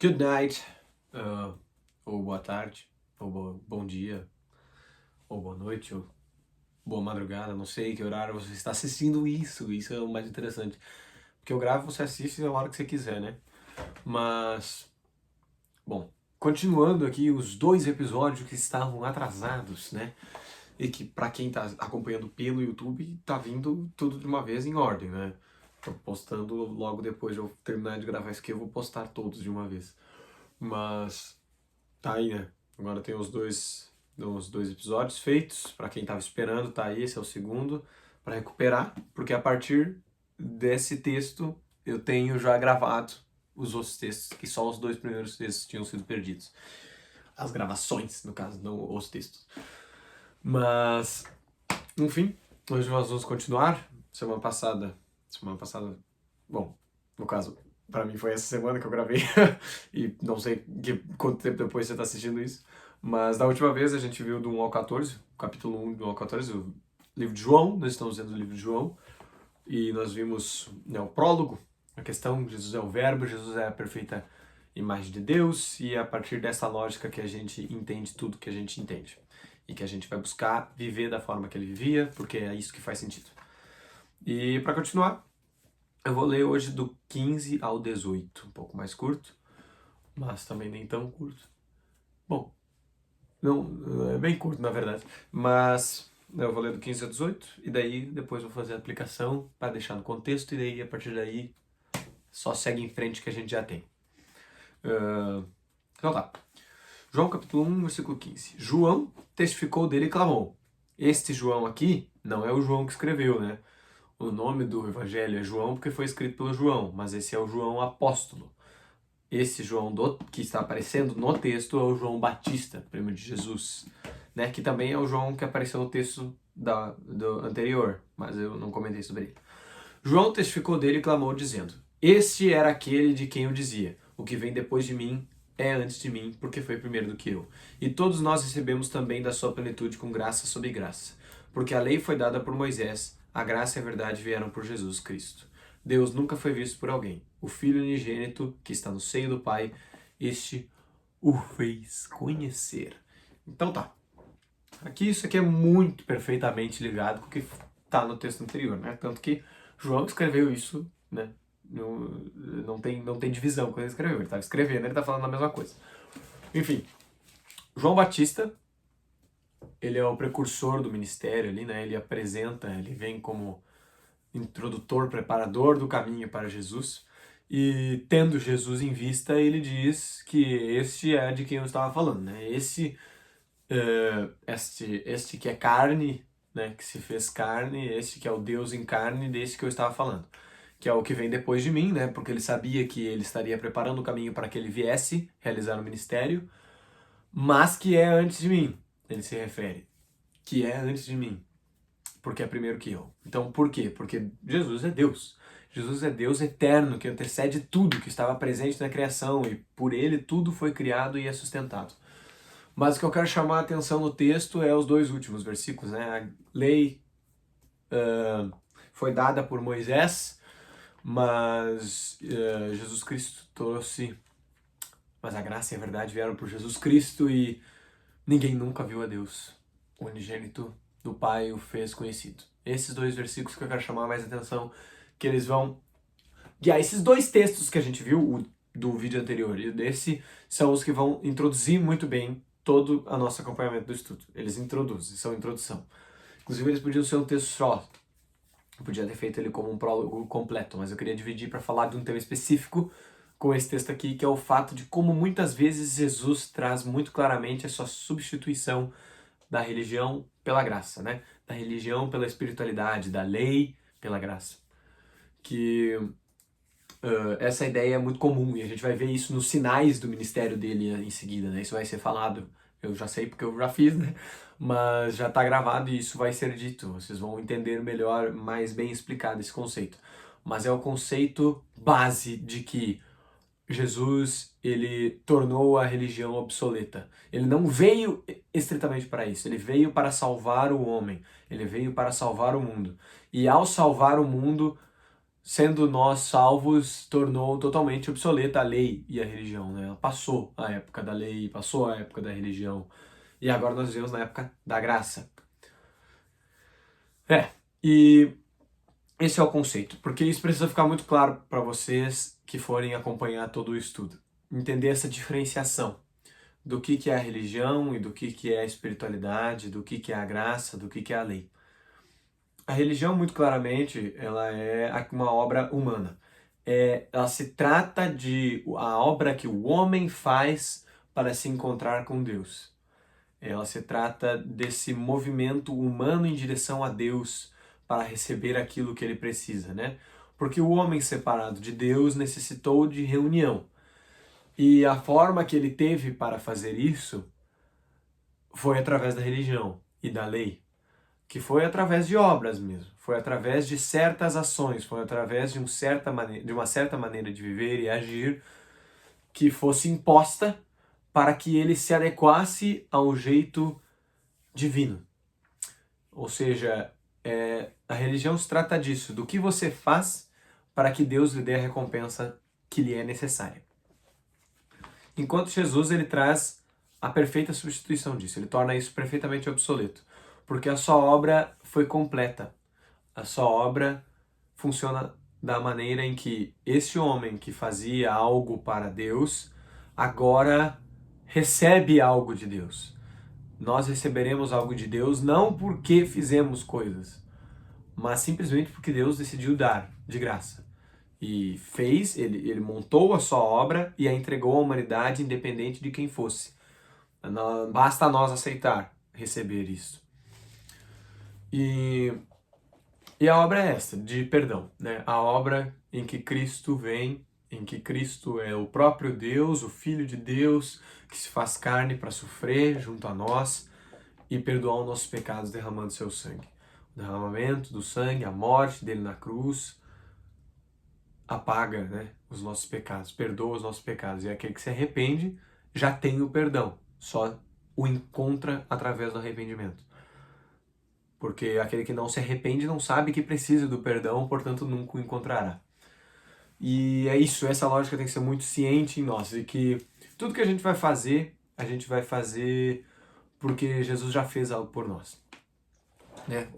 Good night, ou boa tarde, ou bom dia, ou boa noite, ou boa madrugada, não sei que horário você está assistindo isso é o mais interessante. Porque eu gravo, você assiste a hora que você quiser, né? Mas, bom, continuando aqui os dois episódios que estavam atrasados, né? E que pra quem tá acompanhando pelo YouTube, tá vindo tudo de uma vez em ordem, né? Tô postando logo depois de eu terminar de gravar isso aqui, eu vou postar todos de uma vez. Mas tá aí, né? Agora tem os dois episódios feitos. Pra quem tava esperando, tá aí. Esse é o segundo. Pra recuperar, porque a partir desse texto eu tenho já gravado os outros textos, que só os dois primeiros textos tinham sido perdidos. As gravações, no caso, não os textos. Mas, enfim, hoje nós vamos continuar. Semana passada, bom, no caso, pra mim foi essa semana que eu gravei e não sei quanto tempo depois você tá assistindo isso, mas da última vez a gente viu do 1 ao 14, capítulo 1 do 1 ao 14, o livro de João, nós estamos vendo o livro de João, e nós vimos, né, o prólogo, a questão, Jesus é o verbo, Jesus é a perfeita imagem de Deus, e é a partir dessa lógica que a gente entende tudo que a gente entende. E que a gente vai buscar viver da forma que ele vivia, porque é isso que faz sentido. E para continuar, eu vou ler hoje do 15 ao 18, um pouco mais curto, mas também nem tão curto. Bom, não, é bem curto na verdade, mas eu vou ler do 15 ao 18 e daí depois vou fazer a aplicação para deixar no contexto e daí a partir daí só segue em frente que a gente já tem. Então tá. João capítulo 1, versículo 15. João testificou dele e clamou. Este João aqui não é o João que escreveu, né? O nome do evangelho é João porque foi escrito pelo João, mas esse é o João apóstolo. Esse João que está aparecendo no texto é o João Batista, primo de Jesus, né? Que também é o João que apareceu no texto do anterior, mas eu não comentei sobre ele. João testificou dele e clamou dizendo: Este era aquele de quem eu dizia: O que vem depois de mim é antes de mim, porque foi primeiro do que eu. E todos nós recebemos também da sua plenitude com graça sobre graça. Porque a lei foi dada por Moisés, a graça e a verdade vieram por Jesus Cristo. Deus nunca foi visto por alguém. O Filho unigênito, que está no seio do Pai, este o fez conhecer. Então tá. Aqui isso aqui é muito perfeitamente ligado com o que está no texto anterior, né? Tanto que João escreveu isso, né? Não tem divisão quando ele escreveu. Ele estava escrevendo, ele está falando a mesma coisa. Enfim, João Batista, ele é o precursor do ministério ali, né? Ele apresenta, ele vem como introdutor, preparador do caminho para Jesus. E tendo Jesus em vista, ele diz que este é de quem eu estava falando, né? Este que é carne, né, que se fez carne, este que é o Deus em carne, desse que eu estava falando, que é o que vem depois de mim, né, porque ele sabia que ele estaria preparando o caminho para que ele viesse realizar o ministério, mas que é antes de mim, ele se refere, que é antes de mim, porque é primeiro que eu. Então, por quê? Porque Jesus é Deus. Jesus é Deus eterno, que antecede tudo, que estava presente na criação, e por ele tudo foi criado e é sustentado. Mas o que eu quero chamar a atenção no texto é os dois últimos versículos, né? A lei foi dada por Moisés, mas Jesus Cristo trouxe. Mas a graça e a verdade vieram por Jesus Cristo e ninguém nunca viu a Deus. O unigênito do Pai o fez conhecido. Esses dois versículos que eu quero chamar mais atenção, que eles vão guiar. Esses dois textos que a gente viu, o do vídeo anterior e desse, são os que vão introduzir muito bem todo o nosso acompanhamento do estudo. Eles introduzem, são introdução. Inclusive, eles podiam ser um texto só. Eu podia ter feito ele como um prólogo completo, mas eu queria dividir para falar de um tema específico com esse texto aqui, que é o fato de como muitas vezes Jesus traz muito claramente a sua substituição da religião pela graça, né? Da religião pela espiritualidade, da lei pela graça. Que essa ideia é muito comum e a gente vai ver isso nos sinais do ministério dele em seguida, né? Isso vai ser falado, eu já sei porque eu já fiz, né? Mas já está gravado e isso vai ser dito. Vocês vão entender melhor, mais bem explicado esse conceito. Mas é o conceito base de que Jesus, ele tornou a religião obsoleta. Ele não veio estritamente para isso, ele veio para salvar o homem, ele veio para salvar o mundo. E ao salvar o mundo, sendo nós salvos, tornou totalmente obsoleta a lei e a religião, né? Ela passou a época da lei, passou a época da religião, e agora nós vivemos na época da graça. E esse é o conceito, porque isso precisa ficar muito claro para vocês que forem acompanhar todo o estudo. Entender essa diferenciação do que é a religião e do que é a espiritualidade, do que é a graça, do que é a lei. A religião, muito claramente, ela é uma obra humana. Ela se trata de a obra que o homem faz para se encontrar com Deus. Ela se trata desse movimento humano em direção a Deus para receber aquilo que ele precisa, né? Porque o homem separado de Deus necessitou de reunião. E a forma que ele teve para fazer isso foi através da religião e da lei, que foi através de obras mesmo, foi através de certas ações, foi através de uma certa maneira de viver e agir que fosse imposta para que ele se adequasse ao jeito divino. Ou seja, a religião se trata disso, do que você faz para que Deus lhe dê a recompensa que lhe é necessária. Enquanto Jesus ele traz a perfeita substituição disso, ele torna isso perfeitamente obsoleto, porque a sua obra foi completa. A sua obra funciona da maneira em que esse homem que fazia algo para Deus, agora recebe algo de Deus. Nós receberemos algo de Deus não porque fizemos coisas, mas simplesmente porque Deus decidiu dar de graça. E fez, ele montou a sua obra e a entregou à humanidade independente de quem fosse. Basta nós aceitar receber isso. E a obra é essa, de perdão, né? A obra em que Cristo vem, em que Cristo é o próprio Deus, o Filho de Deus, que se faz carne para sofrer junto a nós e perdoar os nossos pecados derramando seu sangue. O derramamento do sangue, a morte dele na cruz, apaga, né, os nossos pecados, perdoa os nossos pecados. E aquele que se arrepende já tem o perdão, só o encontra através do arrependimento. Porque aquele que não se arrepende não sabe que precisa do perdão, portanto nunca o encontrará. E é isso, essa lógica tem que ser muito ciente em nós, e que tudo que a gente vai fazer porque Jesus já fez algo por nós. Né?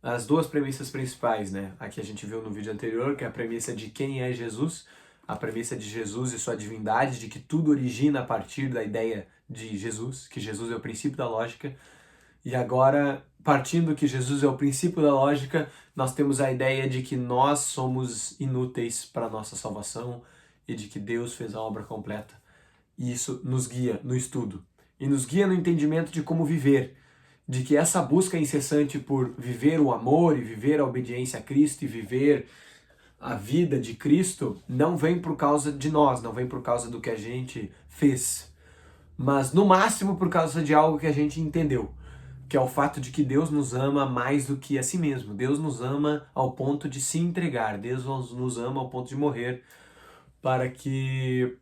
As duas premissas principais, né? A que a gente viu no vídeo anterior, que é a premissa de quem é Jesus, a premissa de Jesus e sua divindade, de que tudo origina a partir da ideia de Jesus, que Jesus é o princípio da lógica. E agora, partindo que Jesus é o princípio da lógica, nós temos a ideia de que nós somos inúteis para a nossa salvação e de que Deus fez a obra completa. E isso nos guia no estudo e nos guia no entendimento de como viver, de que essa busca incessante por viver o amor e viver a obediência a Cristo e viver a vida de Cristo não vem por causa de nós, não vem por causa do que a gente fez, mas no máximo por causa de algo que a gente entendeu, que é o fato de que Deus nos ama mais do que a si mesmo. Deus nos ama ao ponto de se entregar, Deus nos ama ao ponto de morrer para que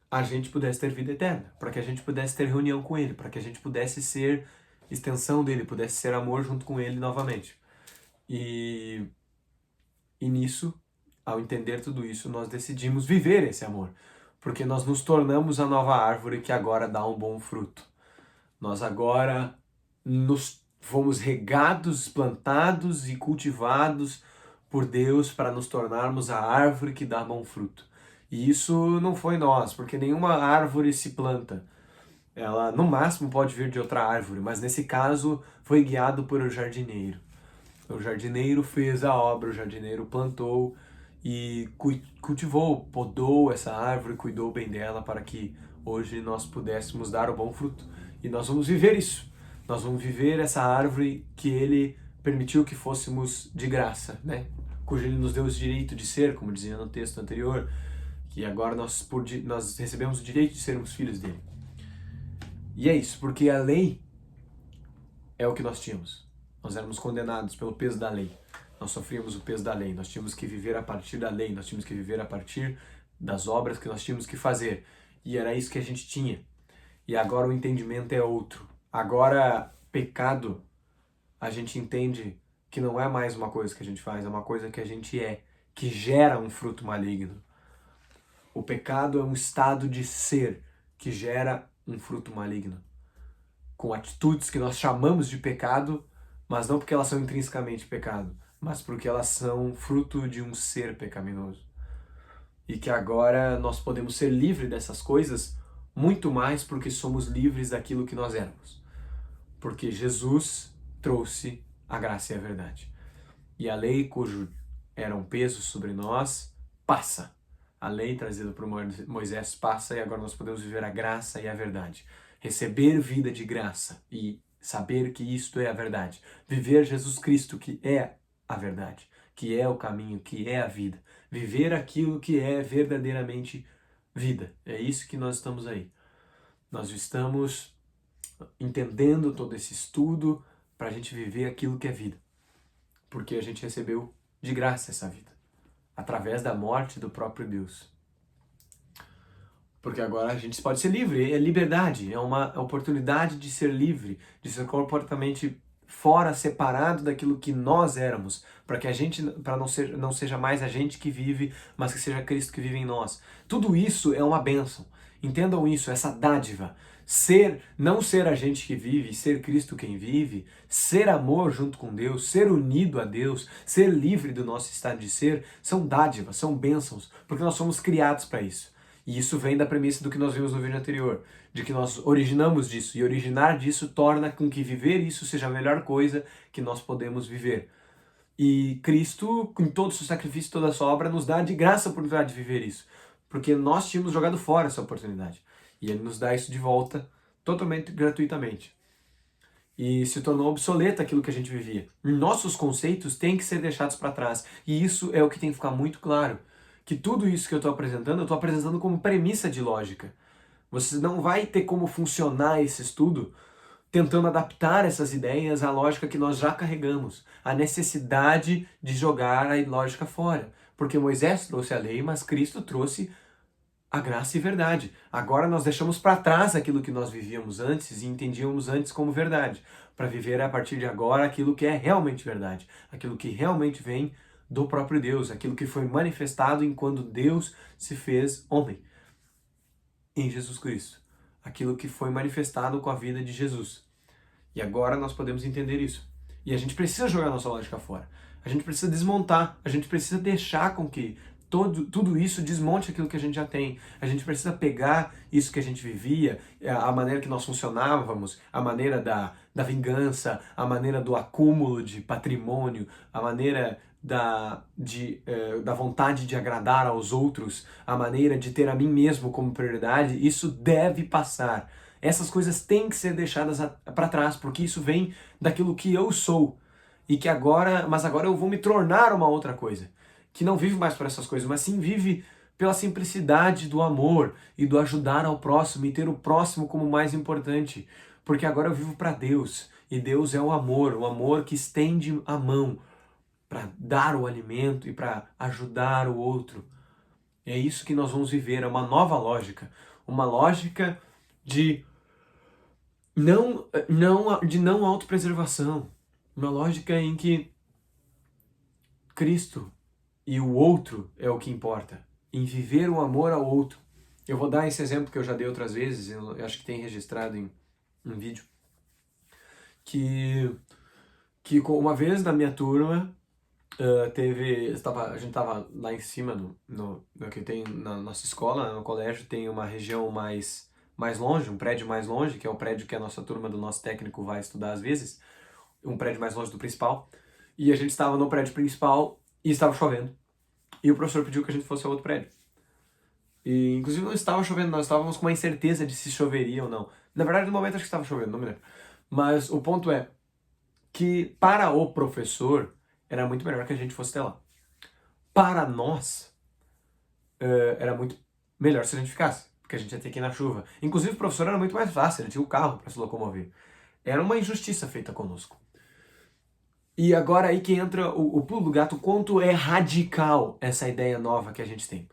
a gente pudesse ter vida eterna, para que a gente pudesse ter reunião com Ele, para que a gente pudesse ser extensão dele, pudesse ser amor junto com Ele novamente. E nisso, ao entender tudo isso, nós decidimos viver esse amor, porque nós nos tornamos a nova árvore que agora dá um bom fruto. Nós agora fomos regados, plantados e cultivados por Deus para nos tornarmos a árvore que dá bom fruto. E isso não foi nós, porque nenhuma árvore se planta. Ela, no máximo, pode vir de outra árvore, mas nesse caso foi guiado por o jardineiro. O jardineiro fez a obra, o jardineiro plantou e cultivou, podou essa árvore, cuidou bem dela para que hoje nós pudéssemos dar o bom fruto. E nós vamos viver isso. Nós vamos viver essa árvore que Ele permitiu que fôssemos de graça, né? Cujo Ele nos deu o direito de ser, como dizia no texto anterior, que agora nós recebemos o direito de sermos filhos dele. E é isso, porque a lei é o que nós tínhamos. Nós éramos condenados pelo peso da lei. Nós sofríamos o peso da lei. Nós tínhamos que viver a partir da lei. Nós tínhamos que viver a partir das obras que nós tínhamos que fazer. E era isso que a gente tinha. E agora o entendimento é outro. Agora, pecado, a gente entende que não é mais uma coisa que a gente faz, é uma coisa que a gente é. que gera um fruto maligno. O pecado é um estado de ser que gera um fruto maligno, com atitudes que nós chamamos de pecado, mas não porque elas são intrinsecamente pecado, mas porque elas são fruto de um ser pecaminoso. E que agora nós podemos ser livres dessas coisas muito mais porque somos livres daquilo que nós éramos. Porque Jesus trouxe a graça e a verdade. E a lei, cujo era um peso sobre nós, passa. A lei trazida por Moisés passa e agora nós podemos viver a graça e a verdade. Receber vida de graça e saber que isto é a verdade. Viver Jesus Cristo, que é a verdade, que é o caminho, que é a vida. Viver aquilo que é verdadeiramente vida. É isso que nós estamos aí. Nós estamos entendendo todo esse estudo para a gente viver aquilo que é vida. Porque a gente recebeu de graça essa vida, através da morte do próprio Deus. Porque agora a gente pode ser livre, é liberdade, é uma oportunidade de ser livre, de ser completamente fora, separado daquilo que nós éramos, para que a gente, para não seja mais a gente que vive, mas que seja Cristo que vive em nós. Tudo isso é uma bênção. Entendam isso, essa dádiva. Não ser a gente que vive, ser Cristo quem vive, ser amor junto com Deus, ser unido a Deus, ser livre do nosso estado de ser, são dádivas, são bênçãos, porque nós somos criados para isso. E isso vem da premissa do que nós vimos no vídeo anterior, de que nós originamos disso, e originar disso torna com que viver isso seja a melhor coisa que nós podemos viver. E Cristo, com todo o seu sacrifício, toda a sua obra, nos dá de graça a oportunidade de viver isso, porque nós tínhamos jogado fora essa oportunidade. E Ele nos dá isso de volta, totalmente gratuitamente. E se tornou obsoleta aquilo que a gente vivia. Nossos conceitos têm que ser deixados para trás. E isso é o que tem que ficar muito claro. Que tudo isso que eu estou apresentando como premissa de lógica. Você não vai ter como funcionar esse estudo tentando adaptar essas ideias à lógica que nós já carregamos. A necessidade de jogar a lógica fora. Porque Moisés trouxe a lei, mas Cristo trouxe a graça e verdade. Agora nós deixamos para trás aquilo que nós vivíamos antes e entendíamos antes como verdade, para viver a partir de agora aquilo que é realmente verdade, aquilo que realmente vem do próprio Deus, aquilo que foi manifestado enquanto Deus se fez homem, em Jesus Cristo. Aquilo que foi manifestado com a vida de Jesus. E agora nós podemos entender isso. E a gente precisa jogar nossa lógica fora. A gente precisa desmontar, a gente precisa deixar com que tudo isso desmonte aquilo que a gente já tem. A gente precisa pegar isso que a gente vivia, a maneira que nós funcionávamos, a maneira da vingança, a maneira do acúmulo de patrimônio, a maneira da vontade de agradar aos outros, a maneira de ter a mim mesmo como prioridade. Isso deve passar. Essas coisas têm que ser deixadas para trás, porque isso vem daquilo que eu sou. Mas agora eu vou me tornar uma outra coisa. Que não vive mais por essas coisas, mas sim vive pela simplicidade do amor e do ajudar ao próximo e ter o próximo como mais importante. Porque agora eu vivo para Deus, e Deus é o amor que estende a mão para dar o alimento e para ajudar o outro. É isso que nós vamos viver, é uma nova lógica. Uma lógica de não autopreservação. Uma lógica em que Cristo e o outro é o que importa. Em viver o amor ao outro. Eu vou dar esse exemplo que eu já dei outras vezes, eu acho que tem registrado em um vídeo. Que uma vez na minha turma, a gente estava lá em cima, no que tem na nossa escola, no colégio, tem uma região mais longe, um prédio mais longe, que é o prédio que a nossa turma do nosso técnico vai estudar às vezes, um prédio mais longe do principal, e a gente estava no prédio principal e estava chovendo. E o professor pediu que a gente fosse a outro prédio. E, inclusive, não estava chovendo, nós estávamos com uma incerteza de se choveria ou não. Na verdade, no momento acho que estava chovendo, não me lembro. Mas o ponto é que, para o professor, era muito melhor que a gente fosse até lá. Para nós, era muito melhor se a gente ficasse, porque a gente ia ter que ir na chuva. Inclusive, o professor era muito mais fácil, ele tinha o carro para se locomover. Era uma injustiça feita conosco. E agora aí que entra o pulo do gato, quanto é radical essa ideia nova que a gente tem.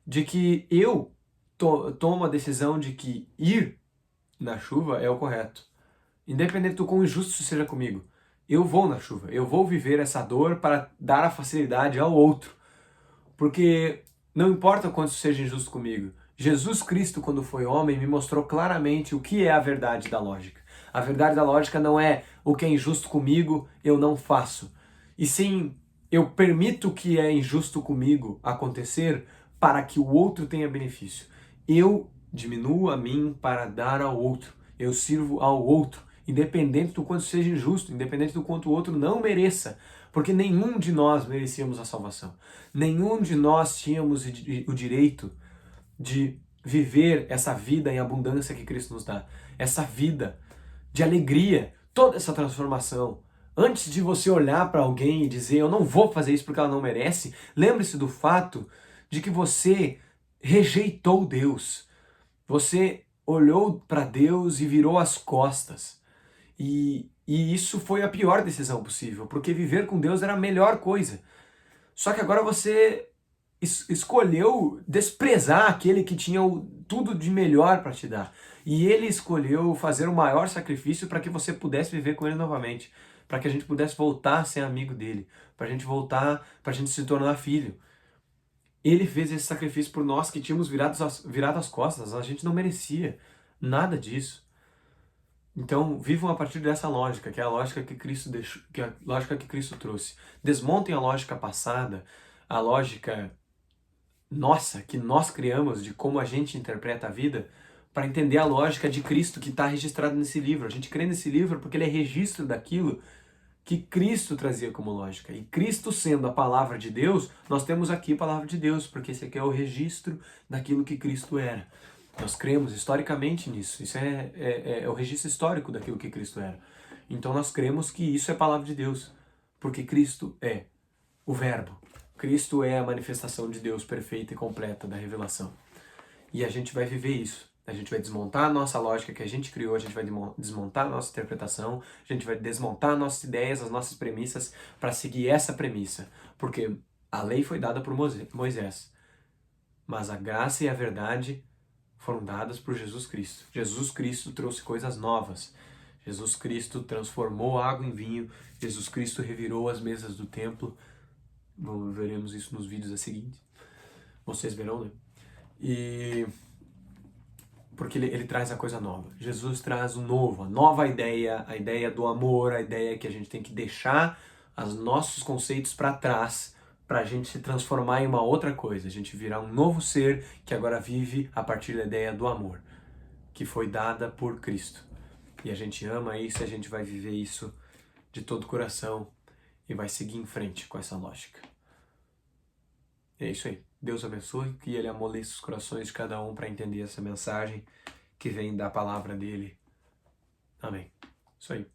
De que eu tomo a decisão de que ir na chuva é o correto. Independente do quão injusto isso seja comigo. Eu vou na chuva, eu vou viver essa dor para dar a facilidade ao outro. Porque não importa o quanto seja injusto comigo, Jesus Cristo, quando foi homem, me mostrou claramente o que é a verdade da lógica. A verdade da lógica não é o que é injusto comigo, eu não faço. E sim, eu permito o que é injusto comigo acontecer para que o outro tenha benefício. Eu diminuo a mim para dar ao outro. Eu sirvo ao outro, independente do quanto seja injusto, independente do quanto o outro não mereça. Porque nenhum de nós merecíamos a salvação. Nenhum de nós tínhamos o direito de viver essa vida em abundância que Cristo nos dá. Essa vida de alegria, toda essa transformação. Antes de você olhar para alguém e dizer, eu não vou fazer isso porque ela não merece, lembre-se do fato de que você rejeitou Deus. Você olhou para Deus e virou as costas. E isso foi a pior decisão possível, porque viver com Deus era a melhor coisa. Só que agora você escolheu desprezar aquele que tinha tudo de melhor para te dar. E ele escolheu fazer o maior sacrifício para que você pudesse viver com ele novamente. Para que a gente pudesse voltar a ser amigo dele. Para a gente voltar, para a gente se tornar filho. Ele fez esse sacrifício por nós que tínhamos virado as costas. A gente não merecia nada disso. Então, vivam a partir dessa lógica, que é a lógica que Cristo deixou, que é a lógica que Cristo trouxe. Desmontem a lógica passada, a lógica nossa, que nós criamos de como a gente interpreta a vida, para entender a lógica de Cristo que está registrada nesse livro. A gente crê nesse livro porque ele é registro daquilo que Cristo trazia como lógica. E Cristo sendo a palavra de Deus, nós temos aqui a palavra de Deus, porque esse aqui é o registro daquilo que Cristo era. Nós cremos historicamente nisso. Isso é o registro histórico daquilo que Cristo era. Então nós cremos que isso é a palavra de Deus, porque Cristo é o Verbo. Cristo é a manifestação de Deus perfeita e completa da revelação. E a gente vai viver isso. A gente vai desmontar a nossa lógica que a gente criou, a gente vai desmontar a nossa interpretação, a gente vai desmontar nossas ideias, as nossas premissas para seguir essa premissa. Porque a lei foi dada por Moisés, mas a graça e a verdade foram dadas por Jesus Cristo. Jesus Cristo trouxe coisas novas. Jesus Cristo transformou a água em vinho. Jesus Cristo revirou as mesas do templo. Veremos isso nos vídeos a seguir. Vocês verão, né? E porque ele traz a coisa nova. Jesus traz o novo, a nova ideia, a ideia do amor, a ideia que a gente tem que deixar os nossos conceitos para trás para a gente se transformar em uma outra coisa, a gente virar um novo ser que agora vive a partir da ideia do amor, que foi dada por Cristo. E a gente ama isso, a gente vai viver isso de todo o coração e vai seguir em frente com essa lógica. É isso aí. Deus abençoe, que Ele amoleça os corações de cada um para entender essa mensagem que vem da palavra dEle. Amém. Isso aí.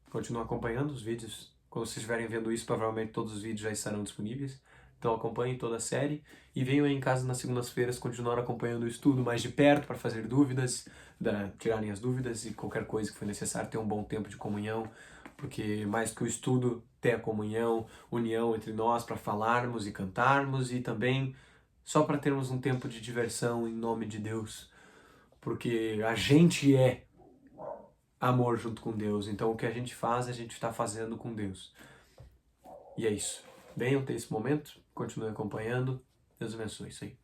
Continua acompanhando os vídeos. Quando vocês estiverem vendo isso, provavelmente todos os vídeos já estarão disponíveis. Então acompanhem toda a série e venham aí em casa nas segundas-feiras continuar acompanhando o estudo mais de perto para fazer dúvidas, tirarem as dúvidas e qualquer coisa que for necessário, ter um bom tempo de comunhão, porque mais que o estudo, ter a comunhão, união entre nós para falarmos e cantarmos e também só para termos um tempo de diversão em nome de Deus, porque a gente é amor junto com Deus, então o que a gente faz, a gente está fazendo com Deus. E é isso. Venham ter esse momento, continue acompanhando. Deus abençoe. Isso aí.